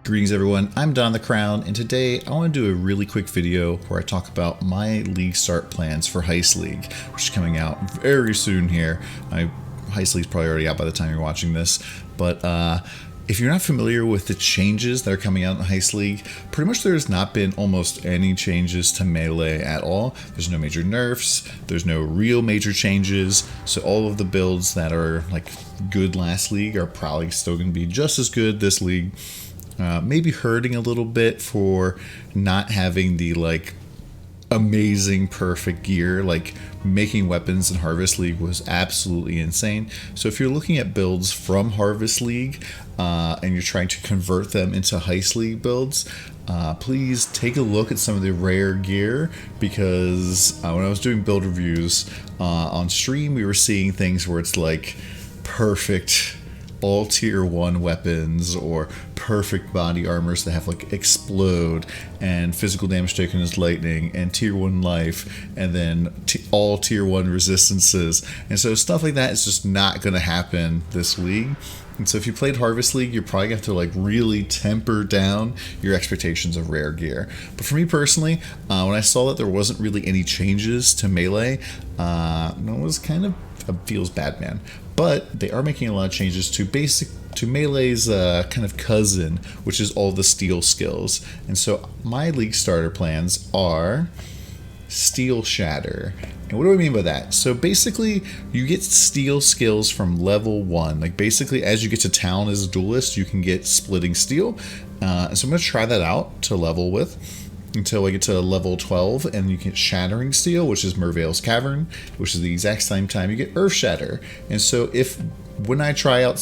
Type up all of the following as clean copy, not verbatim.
Greetings everyone, I'm DonTheCrown, and today I want to do a really quick video where I talk about my league start plans for Heist League, which is coming out very soon here. Heist League's probably already out by the time you're watching this, but if you're not familiar with the changes that are coming out in Heist League, pretty much there's not been almost any changes to Melee at all. There's no major nerfs, there's no real major changes, so all of the builds that are like good last league are probably still going to be just as good this league. Maybe hurting a little bit for not having the like amazing perfect gear. Like making weapons in Harvest League was absolutely insane. So if you're looking at builds from Harvest League and you're trying to convert them into Heist League builds, please take a look at some of the rare gear, because when I was doing build reviews on stream, we were seeing things where it's like perfect all tier 1 weapons or perfect body armors that have like explode and physical damage taken as lightning and tier 1 life, and then all tier 1 resistances. And so stuff like that is just not going to happen this league. And so if you played Harvest League, you're probably going to have to like really temper down your expectations of rare gear. But for me personally, when I saw that there wasn't really any changes to Melee, it was kind of feels bad, man. But they are making a lot of changes to Melee's kind of cousin, which is all the steel skills. And so my league starter plans are Steel Shatter. And what do I mean by that? So basically, you get steel skills from level 1. Like basically, as you get to town as a duelist, you can get Splitting Steel. So I'm going to try that out to level with until I get to level 12, and you get Shattering Steel, which is Mervale's Cavern, which is the exact same time you get Earth Shatter. And so when I try out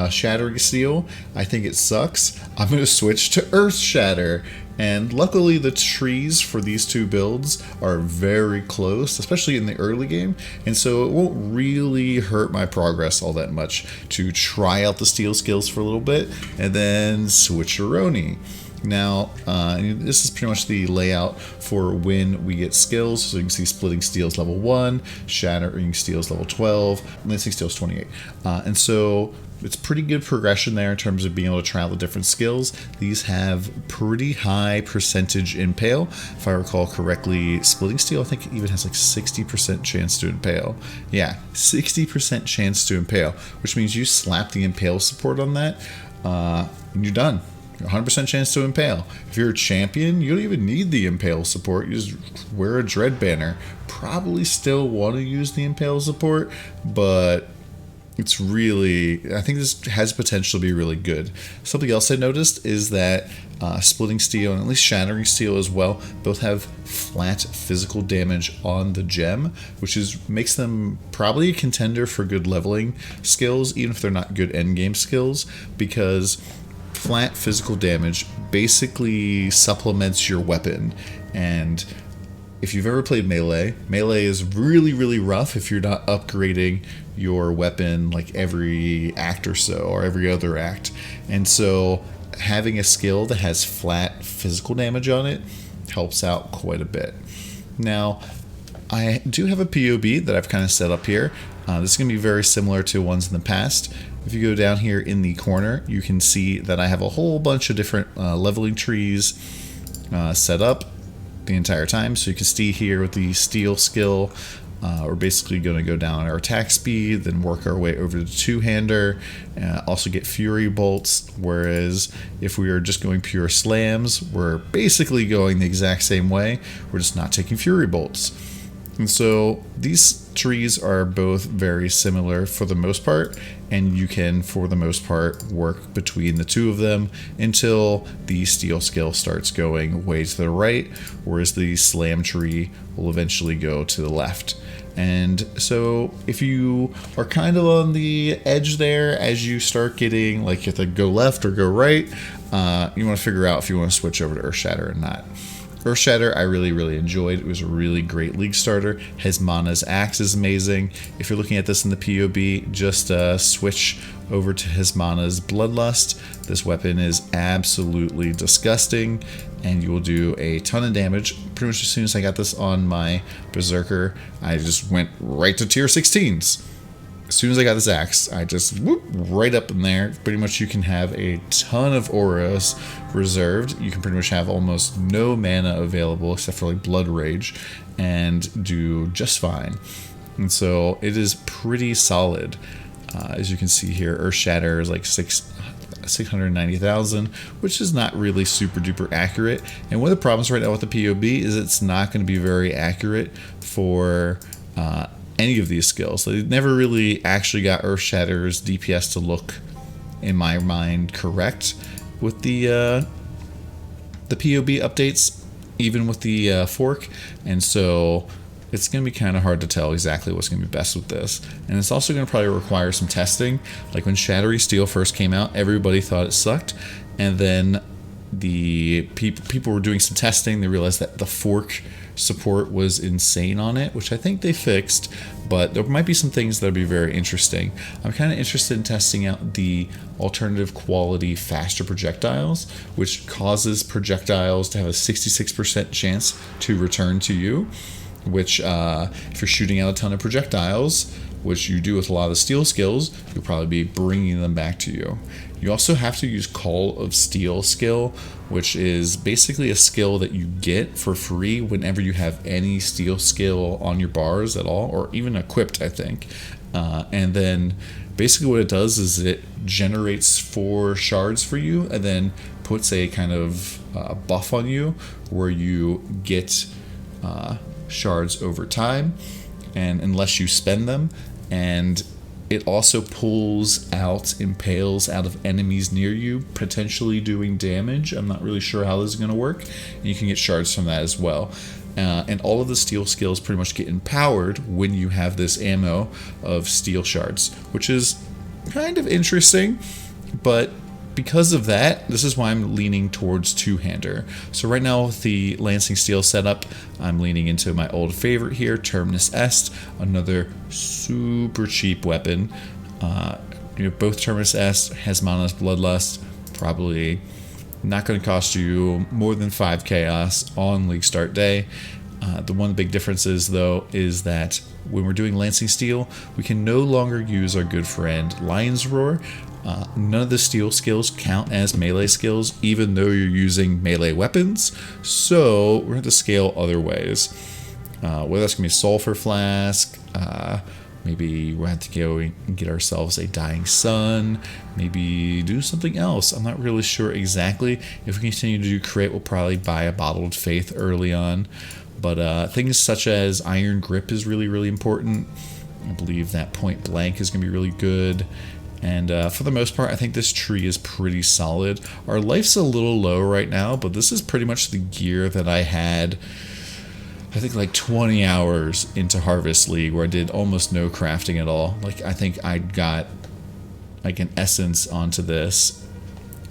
Shattering Steel, I think it sucks, I'm going to switch to Earth Shatter. And luckily the trees for these two builds are very close, especially in the early game, and so it won't really hurt my progress all that much to try out the steel skills for a little bit and then switcheroni. Now, this is pretty much the layout for when we get skills. So you can see Splitting Steel is level 1, Shattering Steel is level 12, Lancing Steel is 28. And so it's pretty good progression there in terms of being able to try out the different skills. These have pretty high percentage impale. If I recall correctly, Splitting Steel I think it even has like 60% chance to impale. Yeah, 60% chance to impale, which means you slap the impale support on that, and you're done. 100% chance to impale. If you're a champion, you don't even need the impale support. You just wear a dread banner. Probably still want to use the impale support, but it's really, I think this has potential to be really good. Something else I noticed is that Splitting Steel and at least Shattering Steel as well both have flat physical damage on the gem, which makes them probably a contender for good leveling skills, even if they're not good endgame skills, because flat physical damage basically supplements your weapon. And if you've ever played Melee is really, really rough if you're not upgrading your weapon like every act or so, or every other act. And so having a skill that has flat physical damage on it helps out quite a bit. Now, I do have a POB that I've kind of set up here. This is going to be very similar to ones in the past. If you go down here in the corner, you can see that I have a whole bunch of different leveling trees set up the entire time. So you can see here with the steel skill, we're basically going to go down our attack speed, then work our way over to two-hander, also get fury bolts, whereas if we are just going pure slams, we're basically going the exact same way, we're just not taking fury bolts. And so these trees are both very similar for the most part, and you can, for the most part, work between the two of them until the steel skill starts going way to the right, whereas the slam tree will eventually go to the left. And so if you are kind of on the edge there, as you start getting, like you have to go left or go right, you want to figure out if you want to switch over to Earth Shatter or not. Earth Shatter I really, really enjoyed. It was a really great league starter. Hezmana's axe is amazing. If you're looking at this in the POB, just switch over to Hezmana's Bloodlust. This weapon is absolutely disgusting, and you will do a ton of damage. Pretty much as soon as I got this on my Berserker, I just went right to tier 16s. as soon as I got this axe, I just whoop right up in there. Pretty much you can have a ton of auras reserved. You can pretty much have almost no mana available except for like Blood Rage and do just fine. And so it is pretty solid. As you can see here, Earth Shatter is like 690,000, which is not really super duper accurate. And one of the problems right now with the POB is it's not going to be very accurate for any of these skills. They never really actually got Earth Shatter's DPS to look, in my mind, correct with the POB updates, even with the fork. And so it's going to be kind of hard to tell exactly what's going to be best with this. And it's also going to probably require some testing. Like when Shattery Steel first came out, everybody thought it sucked. And then the people were doing some testing. They realized that the fork support was insane on it, which I think they fixed. But there might be some things that would be very interesting. I'm kind of interested in testing out the alternative quality faster projectiles, which causes projectiles to have a 66% chance to return to you. Which, if you're shooting out a ton of projectiles, which you do with a lot of the steel skills, you'll probably be bringing them back to you. You also have to use Call of Steel skill, which is basically a skill that you get for free whenever you have any steel skill on your bars at all, or even equipped, I think. And then basically what it does is it generates 4 shards for you and then puts a kind of buff on you where you get shards over time, and unless you spend them. And it also pulls out impales out of enemies near you, potentially doing damage. I'm not really sure how this is going to work, and you can get shards from that as well. And all of the steel skills pretty much get empowered when you have this ammo of steel shards, which is kind of interesting. But because of that, this is why I'm leaning towards two-hander. So right now with the Lancing Steel setup, I'm leaning into my old favorite here, Terminus Est, another super cheap weapon. Both Terminus Est, Hesmanus Bloodlust, probably not going to cost you more than 5 chaos on League Start Day. The one big difference is, though, is that when we're doing Lancing Steel, we can no longer use our good friend Lion's Roar. None of the steel skills count as melee skills, even though you're using melee weapons. So we're going to scale other ways. Whether that's going to be Sulfur Flask, maybe we'll have to go and get ourselves a Dying Sun, maybe do something else. I'm not really sure exactly. If we continue to do Crit, we'll probably buy a Bottled Faith early on. But things such as Iron Grip is really, really important. I believe that Point Blank is going to be really good. And for the most part, I think this tree is pretty solid. Our life's a little low right now, but this is pretty much the gear that I had, I think, like 20 hours into Harvest League, where I did almost no crafting at all. Like, I think I got like an essence onto this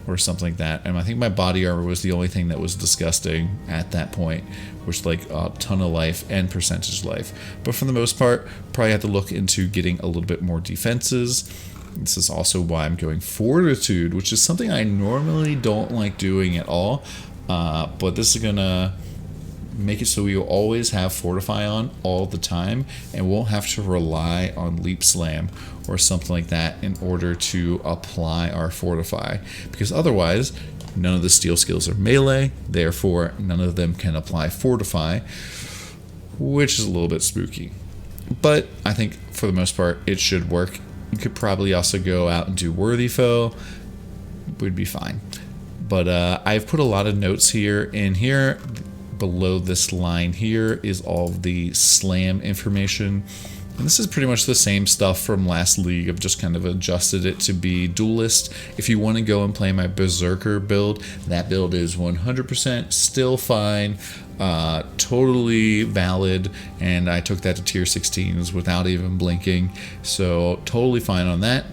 or something like that. And I think my body armor was the only thing that was disgusting at that point, which like a ton of life and percentage life. But for the most part, probably have to look into getting a little bit more defenses. This is also why I'm going Fortitude, which is something I normally don't like doing at all. But this is going to make it so we will always have Fortify on all the time and won't have to rely on Leap Slam or something like that in order to apply our Fortify. Because otherwise, none of the steel skills are melee, therefore none of them can apply Fortify, which is a little bit spooky. But I think for the most part, it should work. You could probably also go out and do Worthy Foe. Would be fine. But I've put a lot of notes here. In here, below this line here, is all of the slam information. And this is pretty much the same stuff from last league. I've just kind of adjusted it to be duelist. If you want to go and play my Berserker build, that build is 100% still fine. Totally valid, and I took that to tier 16s without even blinking, so totally fine on that.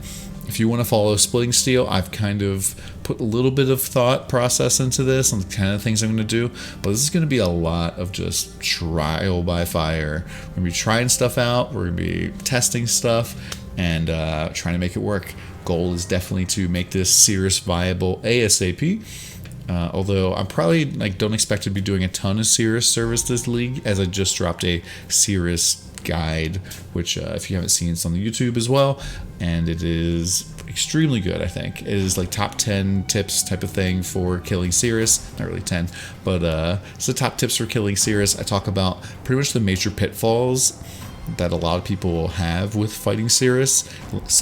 If you want to follow Splitting Steel, I've kind of put a little bit of thought process into this and the kind of things I'm going to do, but this is going to be a lot of just trial by fire. We're going to be trying stuff out, we're going to be testing stuff, and trying to make it work. Goal is definitely to make this Cirrus viable ASAP. Although I'm probably like don't expect to be doing a ton of Cirrus service this league, as I just dropped a Cirrus guide, which if you haven't seen, it's on the YouTube as well, and it is extremely good. I think it is like top 10 tips type of thing for killing Cirrus. Not really 10, but it's the top tips for killing Cirrus. I talk about pretty much the major pitfalls that a lot of people will have with fighting Cirrus.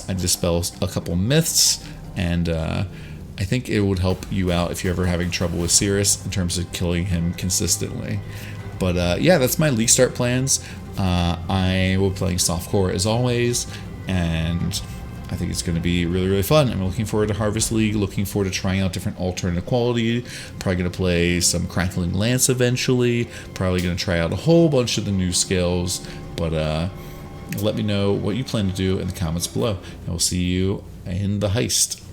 I dispel a couple myths, and I think it would help you out if you're ever having trouble with Cirrus in terms of killing him consistently. But yeah, that's my league start plans. I will be playing softcore as always, and I think it's going to be really, really fun. I'm looking forward to Harvest League, looking forward to trying out different alternate quality. Probably going to play some Crackling Lance eventually. Probably going to try out a whole bunch of the new skills. But let me know what you plan to do in the comments below. And we'll see you in the heist.